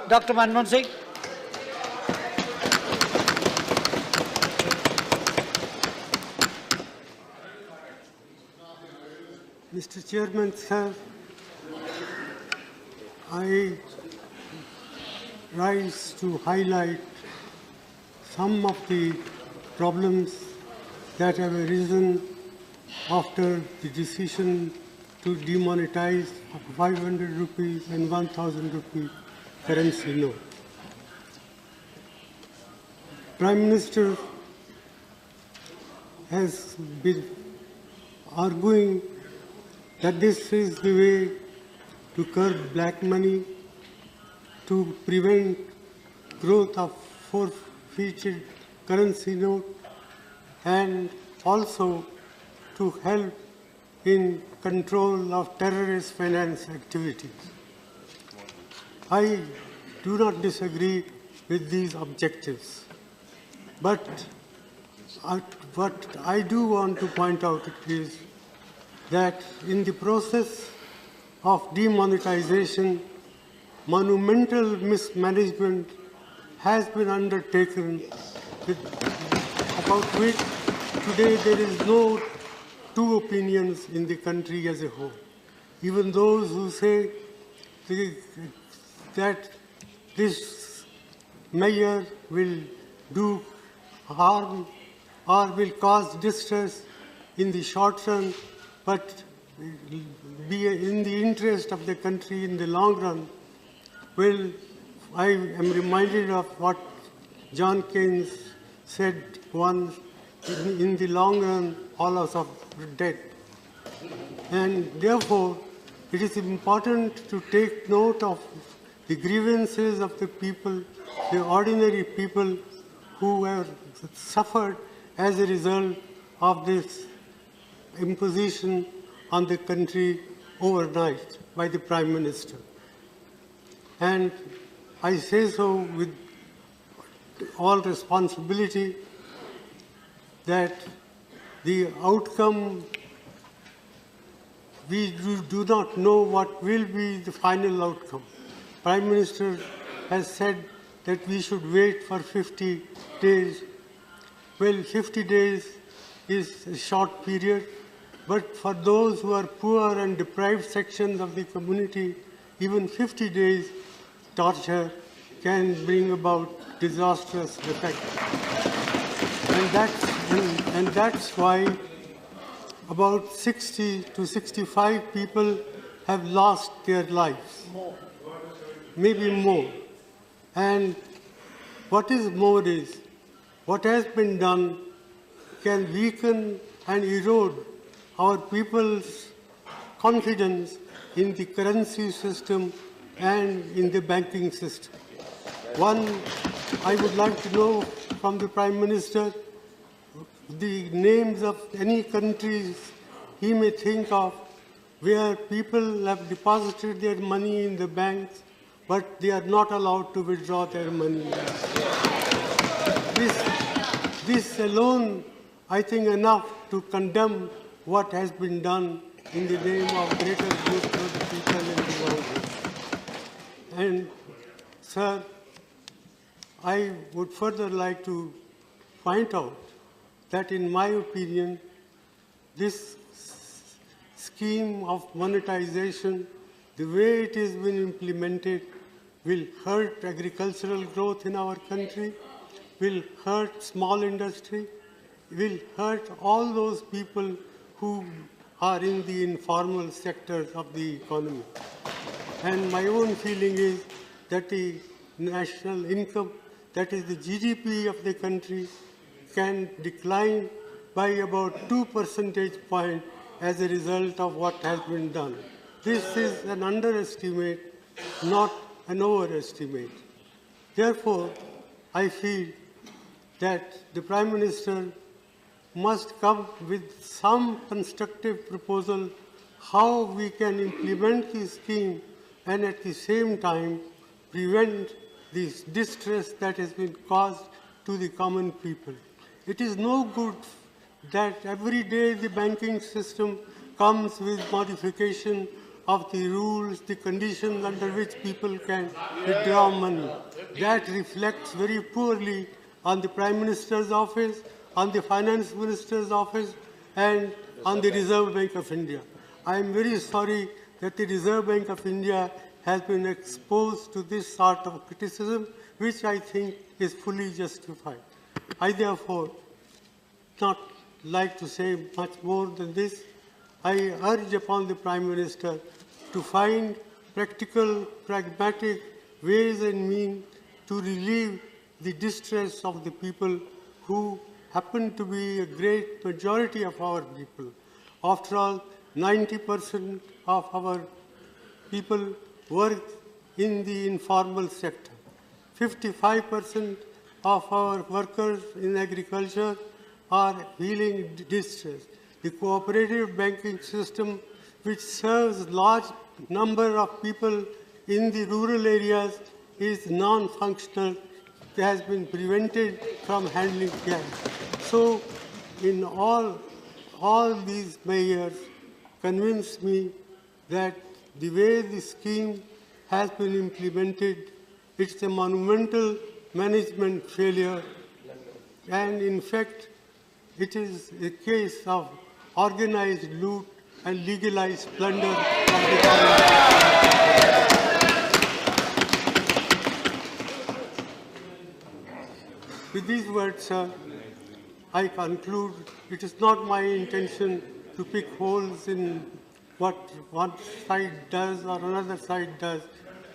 Dr. Manmohan Singh. Mr. Chairman, sir, I rise to highlight some of the problems that have arisen after the decision to demonetize 500 rupees and 1000 rupee currency note. Prime Minister has been arguing that this is the way to curb black money, to prevent growth of forfeited currency note, and also to help in control of terrorist finance activities. I do not disagree with these objectives, but what I do want to point out is that in the process of demonetization, monumental mismanagement has been undertaken, about which today there is no two opinions in the country as a whole. Even those who say that this measure will do harm or will cause distress in the short run, but be in the interest of the country in the long run. Well, I am reminded of what John Keynes said once, in the long run, all of us are dead. And therefore, it is important to take note of the grievances of the people, the ordinary people who have suffered as a result of this imposition on the country overnight by the Prime Minister. And I say so with all responsibility that the outcome, we do not know what will be the final outcome. Prime Minister has said that we should wait for 50 days. Well, 50 days is a short period, but for those who are poor and deprived sections of the community, even 50 days torture can bring about disastrous effects. And that's why about 60 to 65 people have lost their lives, maybe more. And what is more is, what has been done can weaken and erode our people's confidence in the currency system and in the banking system. One, I would like to know from the Prime Minister the names of any countries he may think of where people have deposited their money in the banks, but they are not allowed to withdraw their money. This alone, I think, enough to condemn what has been done in the name of greater good for the people in the world. And, sir, I would further like to point out that, in my opinion, this scheme of monetization, the way it has been implemented, will hurt agricultural growth in our country, will hurt small industry, will hurt all those people who are in the informal sectors of the economy. And my own feeling is that the national income, that is the GDP of the country, can decline by about 2 percentage points as a result of what has been done. This is an underestimate, not an overestimate. Therefore, I feel that the Prime Minister must come with some constructive proposal how we can implement the scheme and at the same time prevent this distress that has been caused to the common people. It is no good that every day the banking system comes with modification of the rules, the conditions under which people can withdraw money. That reflects very poorly on the Prime Minister's office, on the Finance Minister's office, and on the Reserve Bank of India. I am very sorry that the Reserve Bank of India has been exposed to this sort of criticism, which I think is fully justified. I therefore not like to say much more than this. I urge upon the Prime Minister to find practical, pragmatic ways and means to relieve the distress of the people who happen to be a great majority of our people. After all, 90% of our people work in the informal sector. 55% of our workers in agriculture are feeling distress. The cooperative banking system, which serves large number of people in the rural areas, is non-functional, has been prevented from handling cash. So, in all these measures convince me that the way the scheme has been implemented, it's a monumental management failure, and in fact, it is a case of organized loot and legalized plunder of the government. With these words, sir, I conclude it is not my intention to pick holes in what one side does or another side does,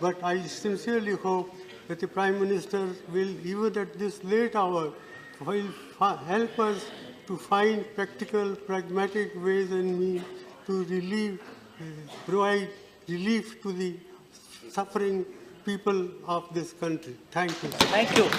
but I sincerely hope that the Prime Minister will, even at this late hour, will help us to find practical, pragmatic ways and means to provide relief to the suffering people of this country. Thank you. Thank you.